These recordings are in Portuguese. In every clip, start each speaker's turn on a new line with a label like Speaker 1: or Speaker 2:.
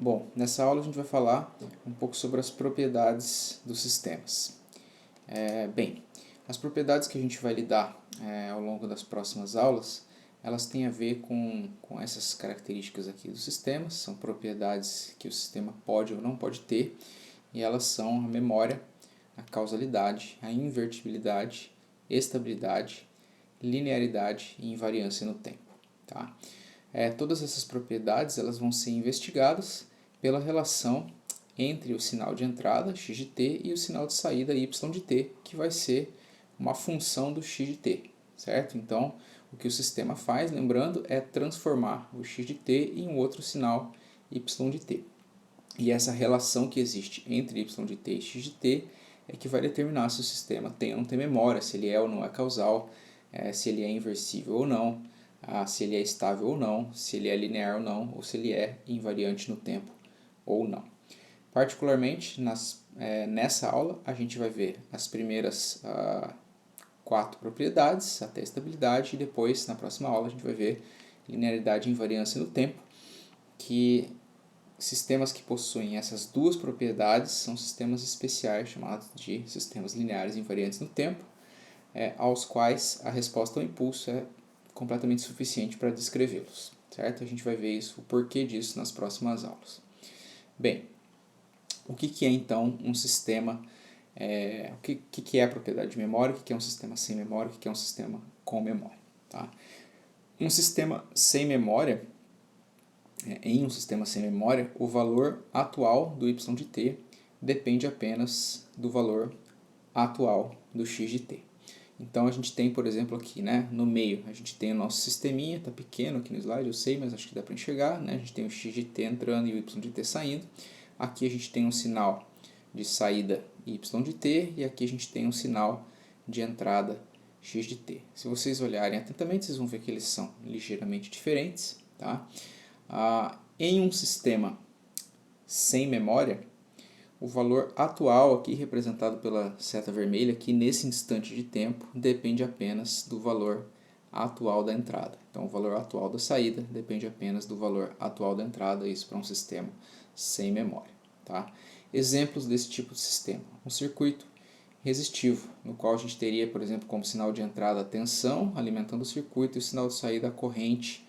Speaker 1: Bom, nessa aula a gente vai falar um pouco sobre as propriedades dos sistemas. Bem, as propriedades que a gente vai lidar ao longo das próximas aulas, elas têm a ver com essas características aqui dos sistemas, são propriedades que o sistema pode ou não pode ter, e elas são a memória, a causalidade, a invertibilidade, estabilidade, linearidade e invariância no tempo. Tá? Todas essas propriedades elas vão ser investigadas pela relação entre o sinal de entrada, x de t, e o sinal de saída, y de t, que vai ser uma função do x de t, certo? Então, o que o sistema faz, lembrando, é transformar o x de t em um outro sinal y de t. E essa relação que existe entre y de t e x de t é que vai determinar se o sistema tem ou não tem memória, se ele é ou não é causal, se ele é inversível ou não, se ele é estável ou não, se ele é linear ou não, ou se ele é invariante no tempo ou não. Particularmente, nessa aula, a gente vai ver as primeiras 4 propriedades, até a estabilidade, e depois, na próxima aula, a gente vai ver linearidade e invariância no tempo, que sistemas que possuem essas duas propriedades são sistemas especiais, chamados de sistemas lineares invariantes no tempo, aos quais a resposta ao impulso é completamente suficiente para descrevê-los, certo? A gente vai ver isso, o porquê disso nas próximas aulas. Bem, o que é então um sistema, o que é a propriedade de memória, o que é um sistema sem memória, o que é um sistema com memória. Tá? Um sistema sem memória, em um sistema sem memória, o valor atual do y de t depende apenas do valor atual do x de t. Então a gente tem, por exemplo, aqui, né, no meio, a gente tem o nosso sisteminha, está pequeno aqui no slide, eu sei, mas acho que dá para enxergar, né? A gente tem o x de t entrando e o y de t saindo. Aqui a gente tem um sinal de saída y de t e aqui a gente tem um sinal de entrada x de t. Se vocês olharem atentamente, vocês vão ver que eles são ligeiramente diferentes. Tá? Em um sistema sem memória, o valor atual aqui, representado pela seta vermelha, aqui nesse instante de tempo, depende apenas do valor atual da entrada. Então, o valor atual da saída depende apenas do valor atual da entrada, isso para um sistema sem memória. Tá? Exemplos desse tipo de sistema. Um circuito resistivo, no qual a gente teria, por exemplo, como sinal de entrada a tensão, alimentando o circuito, e o sinal de saída a corrente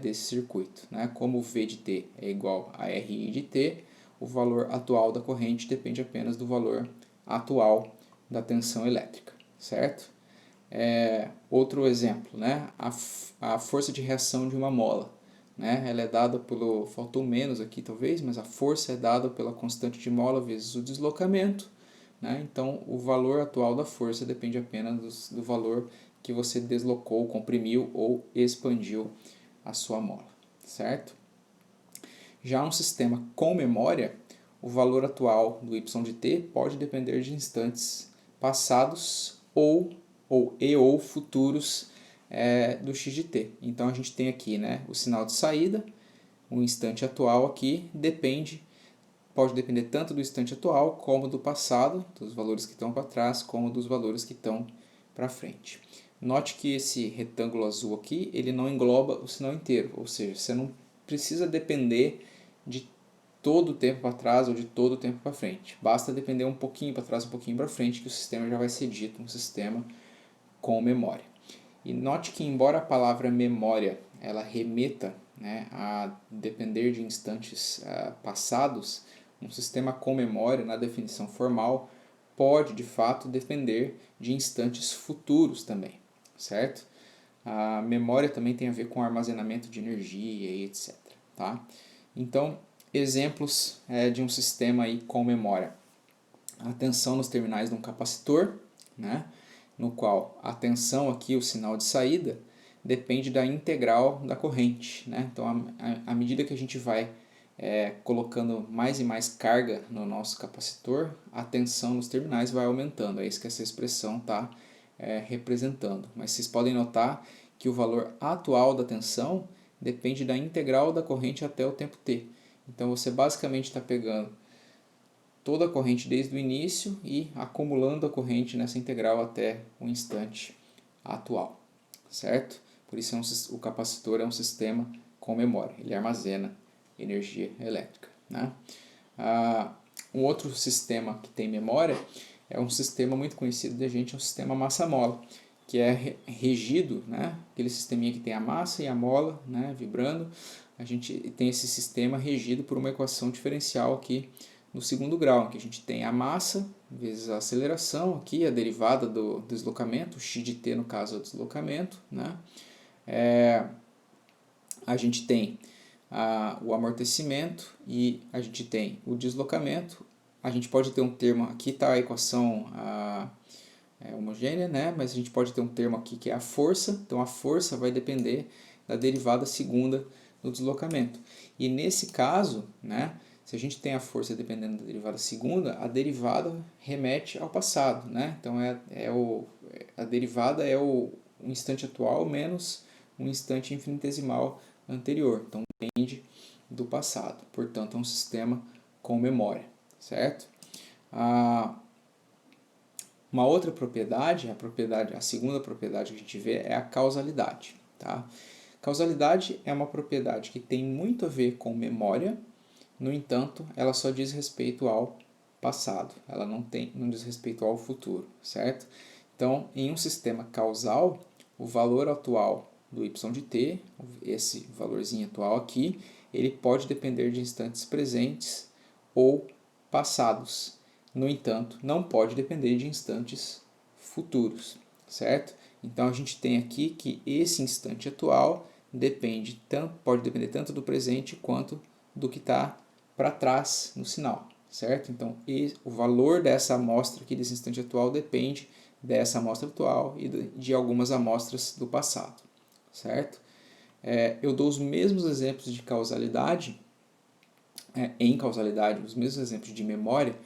Speaker 1: desse circuito. Né? Como V de t é igual a RI de t, o valor atual da corrente depende apenas do valor atual da tensão elétrica, certo? Outro exemplo, né? A força de reação de uma mola. Né? Ela é dada pelo, faltou menos aqui talvez, mas a força é dada pela constante de mola vezes o deslocamento. Né? Então, o valor atual da força depende apenas do valor que você deslocou, comprimiu ou expandiu a sua mola, certo? Já um sistema com memória, o valor atual do y de t pode depender de instantes passados ou futuros do x de t. Então a gente tem aqui, né, o sinal de saída, o instante atual aqui pode depender tanto do instante atual como do passado, dos valores que estão para trás, como dos valores que estão para frente. Note que esse retângulo azul aqui, ele não engloba o sinal inteiro, ou seja, você não precisa depender de todo o tempo para trás ou de todo o tempo para frente. Basta depender um pouquinho para trás, um pouquinho para frente, que o sistema já vai ser dito um sistema com memória. E note que, embora a palavra memória ela remeta, né, a depender de instantes passados, um sistema com memória, na definição formal, pode de fato depender de instantes futuros também, certo? A memória também tem a ver com armazenamento de energia e etc. Tá? Então, exemplos de um sistema aí com memória. A tensão nos terminais de um capacitor, né? No qual a tensão aqui, o sinal de saída, depende da integral da corrente. Né? Então, à medida que a gente vai colocando mais e mais carga no nosso capacitor, a tensão nos terminais vai aumentando. É isso que essa expressão está representando. Mas vocês podem notar que o valor atual da tensão depende da integral da corrente até o tempo t. Então você basicamente está pegando toda a corrente desde o início e acumulando a corrente nessa integral até o instante atual, certo? Por isso o capacitor é um sistema com memória, ele armazena energia elétrica, né? Um outro sistema que tem memória é um sistema muito conhecido da gente, é um sistema massa-mola, que é regido, né? Aquele sisteminha que tem a massa e a mola, né, vibrando. A gente tem esse sistema regido por uma equação diferencial aqui no segundo grau, em que a gente tem a massa vezes a aceleração aqui, a derivada do deslocamento, o x de t no caso é o deslocamento, né? A gente tem o amortecimento e a gente tem o deslocamento. A gente pode ter um termo, aqui está a equação homogênea, né? Mas a gente pode ter um termo aqui que é a força. Então a força vai depender da derivada segunda do deslocamento. E nesse caso, né, se a gente tem a força dependendo da derivada segunda, a derivada remete ao passado, né? Então a derivada é o instante atual menos um instante infinitesimal anterior. Então depende do passado. Portanto, é um sistema com memória, certo? Uma outra propriedade, a segunda propriedade que a gente vê é a causalidade, tá? Causalidade é uma propriedade que tem muito a ver com memória, no entanto, ela só diz respeito ao passado, ela não diz respeito ao futuro, certo? Então, em um sistema causal, o valor atual do y de t, esse valorzinho atual aqui, ele pode depender de instantes presentes ou passados. No entanto, não pode depender de instantes futuros, certo? Então a gente tem aqui que esse instante atual pode depender tanto do presente quanto do que está para trás no sinal, certo? Então o valor dessa amostra aqui, desse instante atual, depende dessa amostra atual e de algumas amostras do passado, certo? Eu dou os mesmos exemplos de causalidade, em causalidade, os mesmos exemplos de memória,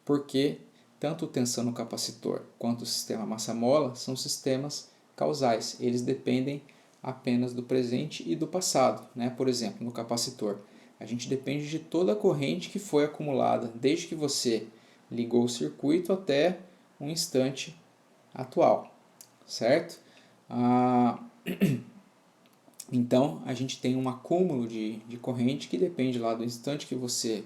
Speaker 1: porque tanto o tensão no capacitor quanto o sistema massa-mola são sistemas causais. Eles dependem apenas do presente e do passado, né? Por exemplo, no capacitor, a gente depende de toda a corrente que foi acumulada desde que você ligou o circuito até um instante atual, certo? Então, a gente tem um acúmulo de corrente que depende lá do instante que você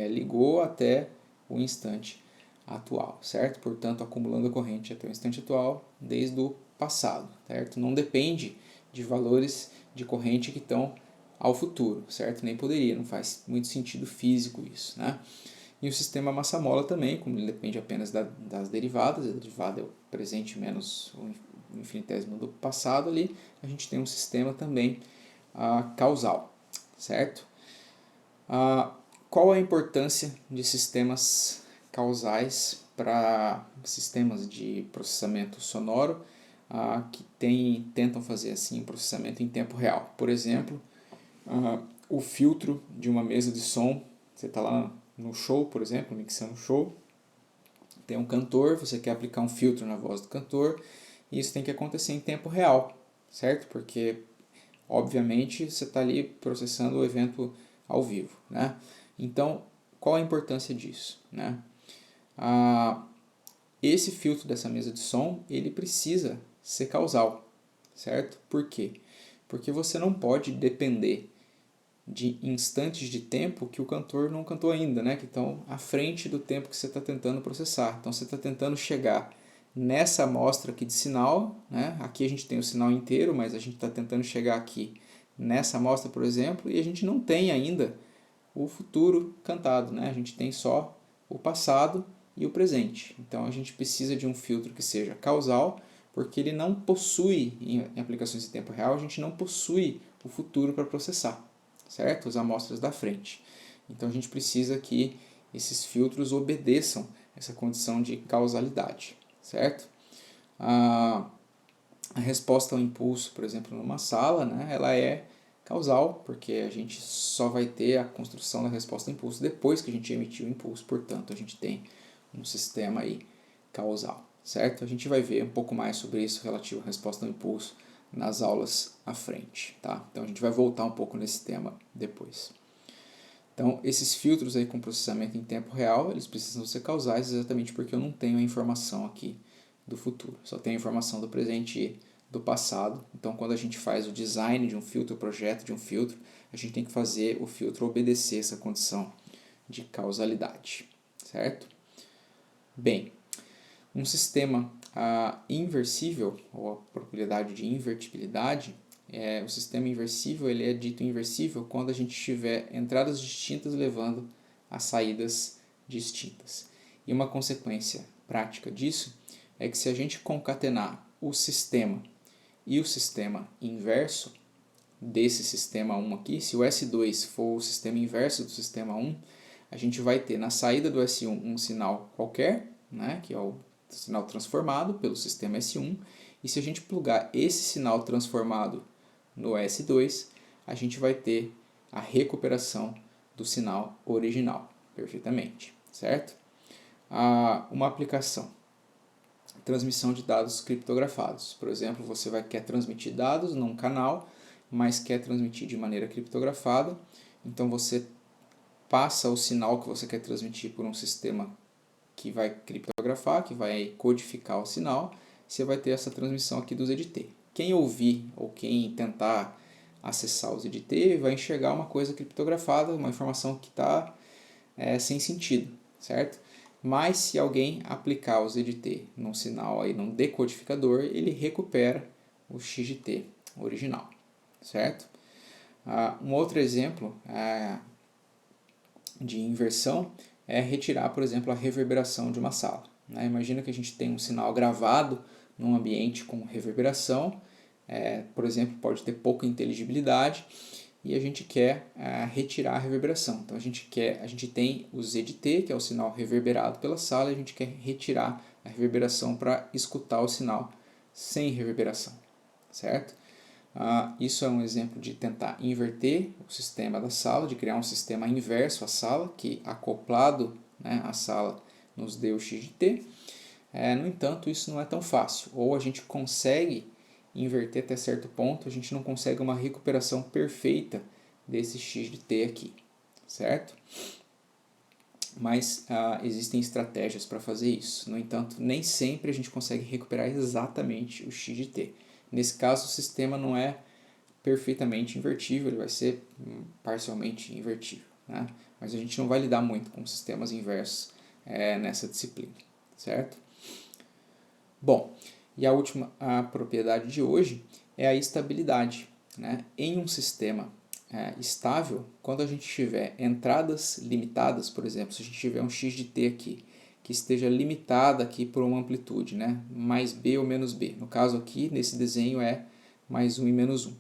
Speaker 1: ligou até o instante atual, certo? Portanto, acumulando a corrente até o instante atual desde o passado, certo? Não depende de valores de corrente que estão ao futuro, certo? Nem poderia, não faz muito sentido físico isso, né? E o sistema massa-mola também, como ele depende apenas das derivadas, a derivada é o presente menos o infinitésimo do passado ali, a gente tem um sistema também causal, certo? Qual a importância de sistemas causais para sistemas de processamento sonoro que tentam fazer assim processamento em tempo real? Por exemplo, o filtro de uma mesa de som, você está lá no show, por exemplo, mixando um show, tem um cantor, você quer aplicar um filtro na voz do cantor, e isso tem que acontecer em tempo real, certo? Porque, obviamente, você está ali processando o evento ao vivo, né? Então, qual a importância disso, né? Esse filtro dessa mesa de som, ele precisa ser causal, certo? Por quê? Porque você não pode depender de instantes de tempo que o cantor não cantou ainda, né? Que estão à frente do tempo que você está tentando processar. Então você está tentando chegar nessa amostra aqui de sinal, né? Aqui a gente tem o sinal inteiro, mas a gente está tentando chegar aqui nessa amostra, por exemplo, e a gente não tem ainda o futuro cantado, né? A gente tem só o passado e o presente. Então a gente precisa de um filtro que seja causal, porque ele não possui, em aplicações em tempo real, a gente não possui o futuro para processar, certo? As amostras da frente. Então a gente precisa que esses filtros obedeçam essa condição de causalidade, certo? A resposta ao impulso, por exemplo, numa sala, né, ela é causal, porque a gente só vai ter a construção da resposta ao impulso depois que a gente emitiu o impulso, portanto a gente tem um sistema aí causal, certo? A gente vai ver um pouco mais sobre isso relativo à resposta ao impulso nas aulas à frente, tá? Então a gente vai voltar um pouco nesse tema depois. Então esses filtros aí com processamento em tempo real, eles precisam ser causais exatamente porque eu não tenho a informação aqui do futuro, só tenho a informação do presente e do passado. Então, quando a gente faz o design de um filtro, o projeto de um filtro, a gente tem que fazer o filtro obedecer essa condição de causalidade, certo? Bem, um sistema inversível, ou a propriedade de invertibilidade, o sistema inversível ele é dito inversível quando a gente tiver entradas distintas levando a saídas distintas. E uma consequência prática disso é que se a gente concatenar o sistema e o sistema inverso desse sistema 1 aqui, se o S2 for o sistema inverso do sistema 1, a gente vai ter na saída do S1 um sinal qualquer, né, que é o sinal transformado pelo sistema S1, e se a gente plugar esse sinal transformado no S2, a gente vai ter a recuperação do sinal original, perfeitamente, certo? Uma aplicação, transmissão de dados criptografados. Por exemplo, você quer transmitir dados num canal, mas quer transmitir de maneira criptografada, então você passa o sinal que você quer transmitir por um sistema que vai criptografar, que vai codificar o sinal, você vai ter essa transmissão aqui dos EDT. Quem ouvir ou quem tentar acessar os EDT vai enxergar uma coisa criptografada, uma informação que está sem sentido, certo? Mas se alguém aplicar os EDT num sinal, aí, num decodificador, ele recupera o XDT original, certo? Um outro exemplo de inversão é retirar, por exemplo, a reverberação de uma sala. Imagina que a gente tem um sinal gravado num ambiente com reverberação, por exemplo, pode ter pouca inteligibilidade, e a gente quer retirar a reverberação. Então a gente tem o ZDT, que é o sinal reverberado pela sala, e a gente quer retirar a reverberação para escutar o sinal sem reverberação, certo? Isso é um exemplo de tentar inverter o sistema da sala, de criar um sistema inverso à sala, que acoplado, né, à sala nos dê o x de t. No entanto, isso não é tão fácil. Ou a gente consegue inverter até certo ponto, a gente não consegue uma recuperação perfeita desse x de t aqui, certo? Mas existem estratégias para fazer isso. No entanto, nem sempre a gente consegue recuperar exatamente o x de t. Nesse caso, o sistema não é perfeitamente invertível, ele vai ser parcialmente invertível, né? Mas a gente não vai lidar muito com sistemas inversos nessa disciplina, certo? Bom, e a última propriedade de hoje é a estabilidade, né? Em um sistema estável, quando a gente tiver entradas limitadas, por exemplo, se a gente tiver um x de t aqui, que esteja limitada aqui por uma amplitude, né? Mais b ou menos b. No caso aqui, nesse desenho, é mais 1 e menos 1.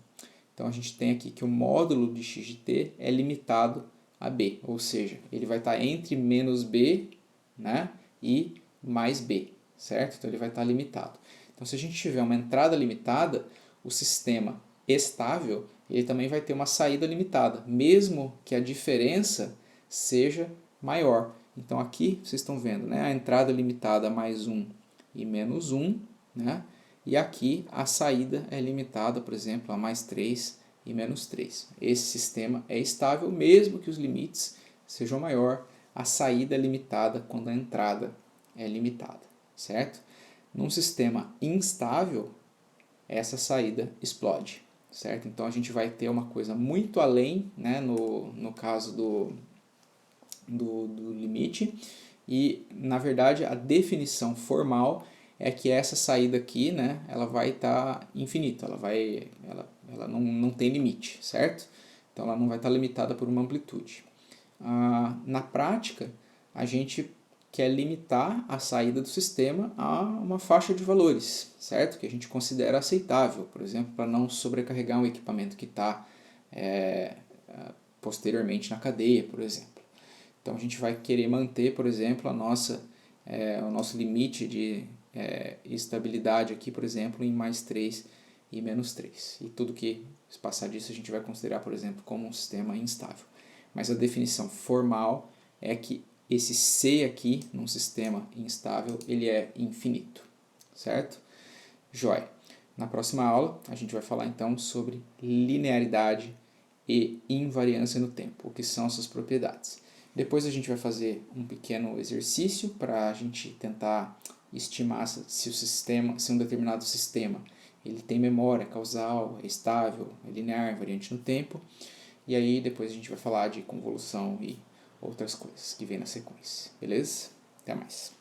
Speaker 1: Então a gente tem aqui que o módulo de x de t é limitado a b, ou seja, ele vai estar entre menos b, né, e mais b, certo? Então ele vai estar limitado. Então se a gente tiver uma entrada limitada, o sistema estável ele também vai ter uma saída limitada, mesmo que a diferença seja maior. Então aqui vocês estão vendo, né, a entrada limitada a mais 1 e menos 1, né? E aqui a saída é limitada, por exemplo, a mais 3 e menos 3. Esse sistema é estável, mesmo que os limites sejam maior, a saída é limitada quando a entrada é limitada, certo? Num sistema instável, essa saída explode, certo? Então a gente vai ter uma coisa muito além, né, no caso do limite, e na verdade a definição formal é que essa saída aqui, né, ela vai estar infinita, ela não tem limite, certo? Então ela não vai estar limitada por uma amplitude. Na prática, a gente quer limitar a saída do sistema a uma faixa de valores, certo? Que a gente considera aceitável, por exemplo, para não sobrecarregar um equipamento que está posteriormente na cadeia, por exemplo. Então a gente vai querer manter, por exemplo, o nosso limite de estabilidade aqui, por exemplo, em mais 3 e menos 3. E tudo que passar disso a gente vai considerar, por exemplo, como um sistema instável. Mas a definição formal é que esse C aqui, num sistema instável, ele é infinito, certo? Joia. Na próxima aula, a gente vai falar então sobre linearidade e invariância no tempo, o que são essas propriedades. Depois a gente vai fazer um pequeno exercício para a gente tentar estimar se um determinado sistema ele tem memória causal, é estável, é linear, variante no tempo. E aí depois a gente vai falar de convolução e outras coisas que vem na sequência, beleza? Até mais.